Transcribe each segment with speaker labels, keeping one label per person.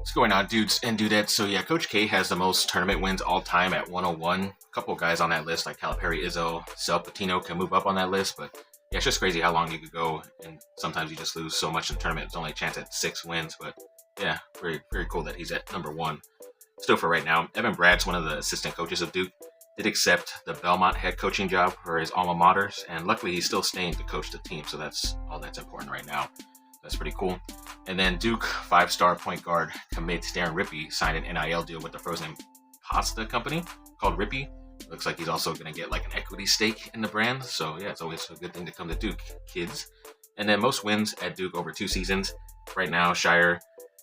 Speaker 1: What's going on, dudes and dudettes? So yeah, Coach K has the most tournament wins all time at 101. A couple guys on that list like Calipari, Izzo, Sal Patino can move up on that list, but yeah, it's just crazy how long you could go, and sometimes you just lose so much in the tournament. It's only a chance at 6 wins, but yeah, very cool that he's at number 1. Still for right now, Evan Brad's one of the assistant coaches of Duke, did accept the Belmont head coaching job for his alma maters, and luckily he's still staying to coach the team, so that's all that's important right now. That's pretty cool. And then Duke 5-star point guard commit Darren Rippey signed an NIL deal with the frozen pasta company called Rippey. Looks like he's also going to get like an equity stake in the brand. So yeah, it's always a good thing to come to Duke, kids. And then most wins at Duke over 2 seasons. Right now, Scheyer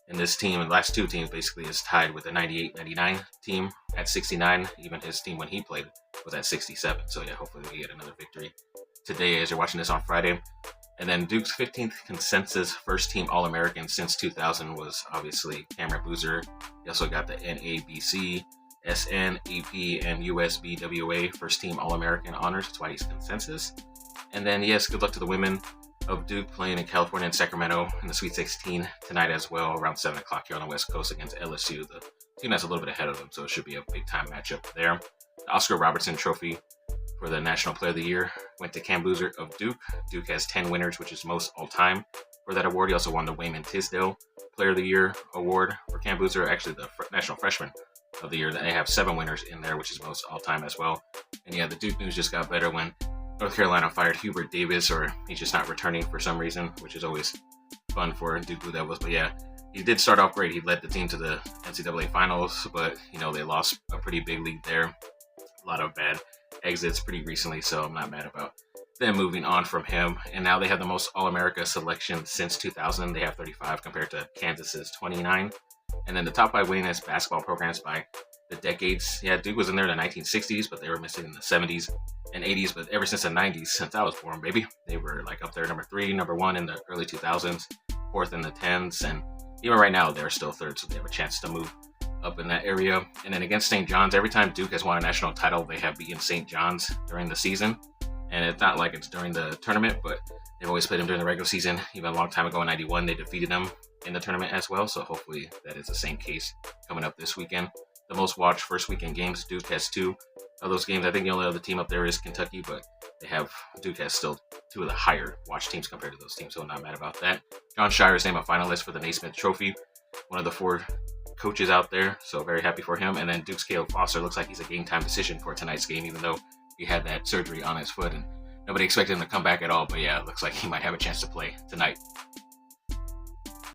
Speaker 1: and this team, and the last 2 teams basically, is tied with the 98-99 team at 69. Even his team when he played was at 67. So yeah, hopefully we get another victory today as you're watching this on Friday. And then Duke's 15th consensus first team All-American since 2000 was obviously Cameron Boozer. He also got the NABC, SN, AP, and USBWA first team All-American honors. That's why he's consensus. And then, yes, good luck to the women of Duke playing in California and Sacramento in the Sweet 16 tonight as well, around 7 o'clock here on the West Coast against LSU. The team that's a little bit ahead of them, so it should be a big-time matchup there. The Oscar Robertson Trophy for the National Player of the Year went to Cam Boozer of Duke. Duke has 10 winners, which is most all-time for that award. He also won the Wayman Tisdale Player of the Year award for Cam Boozer, actually the National Freshman of the Year. They have 7 winners in there, which is most all-time as well. And yeah, the Duke news just got better when North Carolina fired Hubert Davis, or he's just not returning for some reason, which is always fun for Duke Blue Devils. But yeah, he did start off great. He led the team to the NCAA Finals, but they lost a pretty big lead there. A lot of bad exits pretty recently, so I'm not mad about them moving on from him. And now they have the most All-America selection since 2000. They have 35 compared to Kansas's 29. And then the top 5 winningest basketball programs by the decades. Yeah, Duke was in there in the 1960s, but they were missing in the 70s and 80s. But ever since the 90s, since I was born, baby, they were like up there, number 3, number 1 in the early 2000s, 4th in the 10s, and even right now they're still 3rd, so they have a chance to move up in that area. And then against St. John's, every time Duke has won a national title, they have beaten St. John's during the season. And it's not like it's during the tournament, but they've always played them during the regular season. Even a long time ago in 91, they defeated them in the tournament as well. So hopefully that is the same case coming up this weekend. The most watched first weekend games, Duke has 2 of those games. I think the only other team up there is Kentucky, but Duke has still 2 of the higher watched teams compared to those teams, so I'm not mad about that. John Scheyer is named a finalist for the Naismith Trophy, one of the 4 coaches out there, so very happy for him. And then Duke's Caleb Foster looks like he's a game time decision for tonight's game, even though he had that surgery on his foot and nobody expected him to come back at all. But yeah, it looks like he might have a chance to play tonight.